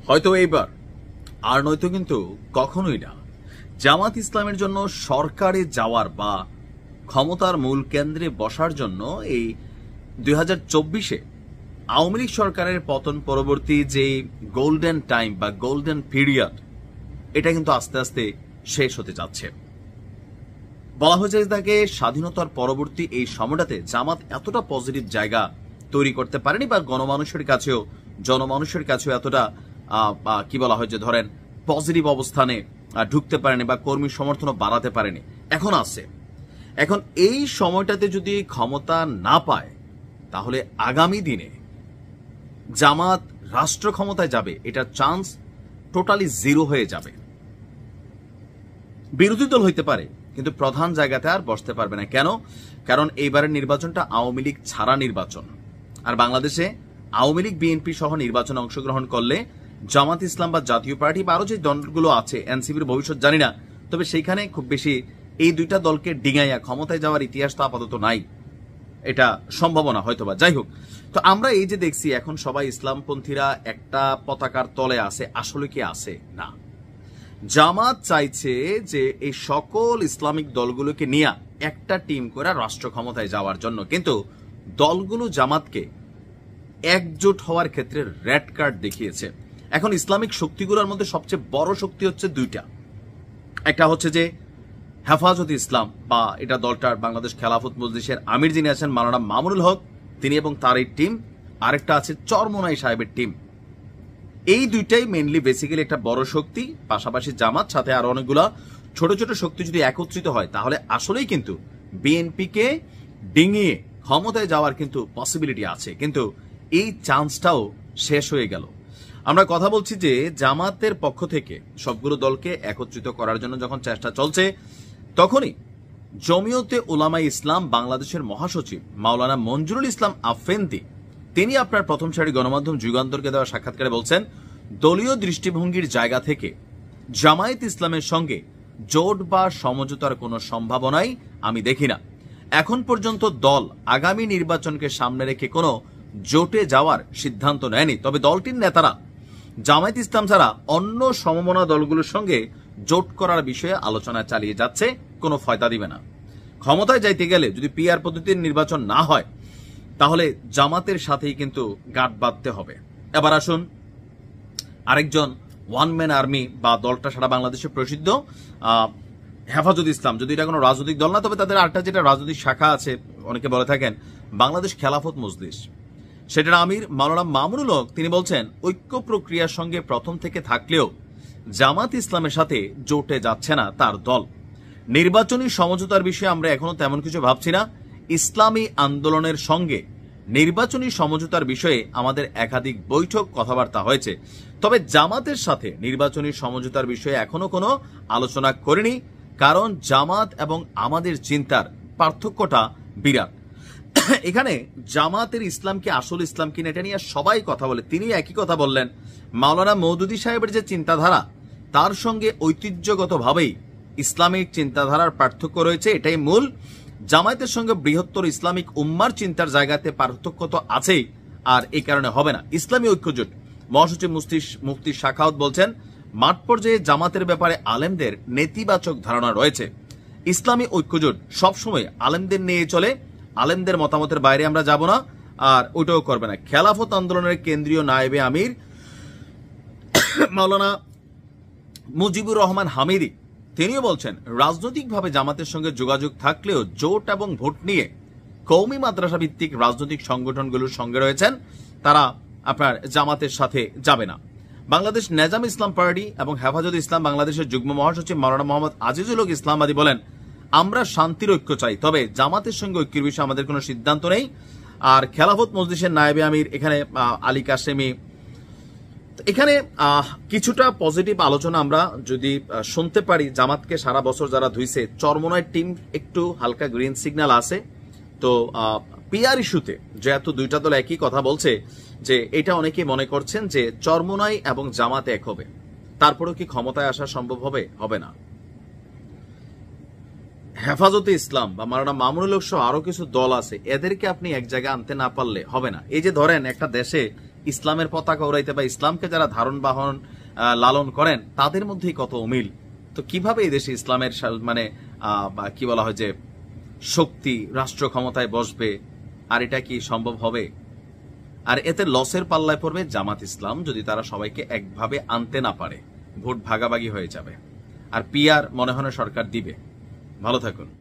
হয়তো এইবার, আর নয়তো কিন্তু কখনোই না। জামাত ইসলামের জন্য সরকারে যাওয়ার বা ক্ষমতার মূল কেন্দ্রে বসার জন্য এই 2024-এ আওয়ামী লীগ সরকারের পতন পরবর্তী যে গোল্ডেন টাইম বা গোল্ডেন পিরিয়ড, এটা কিন্তু আস্তে আস্তে শেষ হতে যাচ্ছে। বলা হয়েছে তাকে স্বাধীনতার পরবর্তী এই সময়টাতে জামাত এতটা পজিটিভ জায়গা তৈরি করতে পারেনি বা জনমানুষের কাছেও এতটা কি বলা হয় যে ধরেন পজিটিভ অবস্থানে ঢুকতে পারেনি বা কর্মী সমর্থনও বাড়াতে পারেনি। এখন আছে। এখন এই সময়টাতে যদি ক্ষমতা না পায় তাহলে আগামী দিনে জামাত রাষ্ট্র ক্ষমতায় যাবে, এটার চান্স টোটালি জিরো হয়ে যাবে। বিরোধী দল হইতে পারে কিন্তু প্রধান জায়গাতে আর বসতে পারবে না। কেন? কারণ এইবারের নির্বাচনটা আওয়ামী লীগ ছাড়া নির্বাচন। আর বাংলাদেশে আওয়ামী লীগ বিএনপি সহ নির্বাচনে অংশগ্রহণ করলে জামাত ইসলাম বা জাতীয় পার্টি বা আরো যে দলগুলো আছে, এনসিপির ভবিষ্যৎ জানি না, তবে সেইখানে খুব বেশি এই দুইটা দলকে ডিঙাইয়া ক্ষমতায় যাওয়ার ইতিহাস তো আপাতত নাই, এটা সম্ভাবনা হয়তোবা। যাই হোক, তো আমরা এই যে দেখছি এখন সবাই ইসলামপন্থীরা একটা পতাকার তলে আছে, আসলে কি আছে? না। জামাত চাইছে যে এই সকল ইসলামিক দলগুলোকে নিয়ে একটা টিম করে রাষ্ট্র ক্ষমতায় যাওয়ার জন্য, কিন্তু দলগুলো জামাতকে একজোট হওয়ার ক্ষেত্রে রেড কার্ড দেখিয়েছে। এখন ইসলামিক শক্তিগুলোর মধ্যে সবচেয়ে বড় শক্তি হচ্ছে দুইটা। একটা হচ্ছে যে হেফাজতে ইসলাম বা এটা দলটার বাংলাদেশ খেলাফত মজলিসের আমির যিনি আছেন মাওলানা মামুনুল হক, তিনি এবং তার এই টিম। আরেকটা আছে চরমোনাই সাহেবের টিম। এই দুইটাই মেইনলি বেসিক্যালি একটা বড় শক্তি, পাশাপাশি জামাত, সাথে আরো অনেকগুলা ছোট ছোট শক্তি যদি একত্রিত হয় তাহলে আসলেই কিন্তু বিএনপিকে ডিঙিয়ে ক্ষমতায় যাওয়ার কিন্তু পসিবিলিটি আছে। কিন্তু এই চান্সটাও শেষ হয়ে গেল। আমরা কথা বলছি যে জামাতের পক্ষ থেকে সবগুলো দলকে একত্রিত করার জন্য যখন চেষ্টা চলছে, তখনই জমিয়তে উলামায়ে ইসলাম বাংলাদেশের মহাসচিব মাওলানা মঞ্জুরুল ইসলাম আফেন্দি, তিনি আপনার প্রথম সারি গণমাধ্যম যুগান্তরকে দেওয়া সাক্ষাৎকারে বলছেন, দলীয় দৃষ্টিভঙ্গির জায়গা থেকে জামায়াত ইসলামের সঙ্গে জোট বা সমঝোতার কোনো সম্ভাবনাই আমি দেখি না। এখন পর্যন্ত দল আগামী নির্বাচনকে সামনে রেখে কোনো জোটে যাওয়ার সিদ্ধান্ত নেয়নি। তবে দলটির নেতারা জামায়াত ইসলাম ছাড়া অন্য সমমনা দলগুলোর সঙ্গে জোট করার বিষয়ে আলোচনা চালিয়ে যাচ্ছে, কোনো ফয়দা দিবে না। ক্ষমতায় যাইতে গেলে যদি পিআর পদ্ধতির নির্বাচন না হয় তাহলে জামাতের সাথেই কিন্তু গাঁট বাঁধতে হবে। এবার আসুন আরেকজন ওয়ান ম্যান আর্মি বা দলটা সারা বাংলাদেশে প্রসিদ্ধ হেফাজত ইসলাম, যদি এটা কোনো রাজনৈতিক দল না, তবে তাদের আরেকটা যেটা রাজনৈতিক শাখা আছে, অনেকে বলে থাকেন বাংলাদেশ খেলাফত মজলিস, সেটার আমির মাওলানা মামুনুল হক, তিনি বলছেন ঐক্য প্রক্রিয়ার সঙ্গে প্রথম থেকে থাকলেও জামাত ইসলামের সাথে জোটে যাচ্ছে না তার দল। নির্বাচনী সমঝোতার বিষয়ে আমরা এখনো তেমন কিছু ভাবছি না। ইসলামী আন্দোলনের সঙ্গে নির্বাচনী সমঝোতার বিষয়ে আমাদের একাধিক বৈঠক কথাবার্তা হয়েছে, তবে জামাতের সাথে নির্বাচনী সমঝোতার বিষয়ে এখনো কোনো আলোচনা করিনি, কারণ জামাত এবং আমাদের চিন্তার পার্থক্যটা বিরাট। এখানে জামাতের ইসলাম কি আসল ইসলাম কিনা এটা নিয়ে সবাই কথা বলে, তিনি একই কথা বললেন। মাওলানা মওদুদী সাহেবের যে চিন্তাধারা, তার সঙ্গে ঐতিহ্যগতভাবেই ইসলামিক চিন্তাধারার পার্থক্য রয়েছে, এটাই মূল। জামায়াতের সঙ্গে বৃহত্তর ইসলামিক উম্মার চিন্তার জায়গাতে পার্থক্য তো আছেই, আর এই কারণে হবে না ইসলামী ঐক্যজোট। মহাসচিব মুফতি শাখাওয়াত বলছেন, মাঠ পর্যায়ে জামাতের ব্যাপারে আলেমদের নেতিবাচক ধারণা রয়েছে। ইসলামী ঐক্যজোট সবসময় আলেমদের নিয়ে চলে, আলেমদের মতামতের বাইরে আমরা যাব না, আর ওইটাও করবে না। খেলাফত আন্দোলনের কেন্দ্রীয় নায়েবে আমির মাওলানা মুজিবুর রহমান হামিদি, তিনিও বলছেন রাজনৈতিকভাবে জামাতের সঙ্গে যোগাযোগ থাকলেও জোট এবং ভোট নিয়ে কওমি মাদ্রাসা ভিত্তিক রাজনৈতিক সংগঠনগুলোর সঙ্গে রয়েছেন, তারা আপনার জামাতের সাথে যাবে না। বাংলাদেশ নেজাম ইসলাম পার্টি এবং হেফাজত ইসলাম বাংলাদেশের যুগ্ম মহাসচিব মাওলানা মোহাম্মদ আজিজুল হক ইসলামাবাদী বলেন, আমরা শান্তির ঐক্য চাই, তবে জামাতের সঙ্গে ঐক্যের বিষয়ে আমাদের কোনো সিদ্ধান্ত নেই। আর খেলাফত মজলিসের নায়েবে আমির এখানে আলী কাশেমি, এখানে কিছুটা পজিটিভ আলোচনা আমরা যদি শুনতে পারি। জামাতকে সারা বছর যারা ধুইছে, চরমোনাই টিম একটু হালকা গ্রিন সিগন্যাল আছে। তো পিআর ইস্যুতে যেহেতু দুইটা দল একই কথা বলছে, যে এটা অনেকে মনে করছেন যে চরমোনাই এবং জামাত এক হবে, তারপরেও কি ক্ষমতায় আসা সম্ভব হবে? হবে না। হেফাজতে ইসলাম বা মাওলানা মামুনুল হক সহ আরো কিছু দল আছে, এদেরকে আপনি এক জায়গায় আনতে না পারলে হবে না। এই যে ধরেন একটা দেশে ইসলামের পতাকা উড়াইতে বা ইসলামকে যারা ধারণ বাহন লালন করেন তাদের মধ্যেই কত অমিল। তো কিভাবে এই দেশে ইসলামের মানে কি বলা হয় যে শক্তি রাষ্ট্র ক্ষমতায় বসবে, আর এটা কি সম্ভব হবে? আর এতে লসের পাল্লায় পড়বে জামাত ইসলাম যদি তারা সবাইকে একভাবে আনতে না পারে। ভোট ভাগাভাগি হয়ে যাবে, আর পিআর মনে হয় সরকার দিবে। ভালো থাকুন।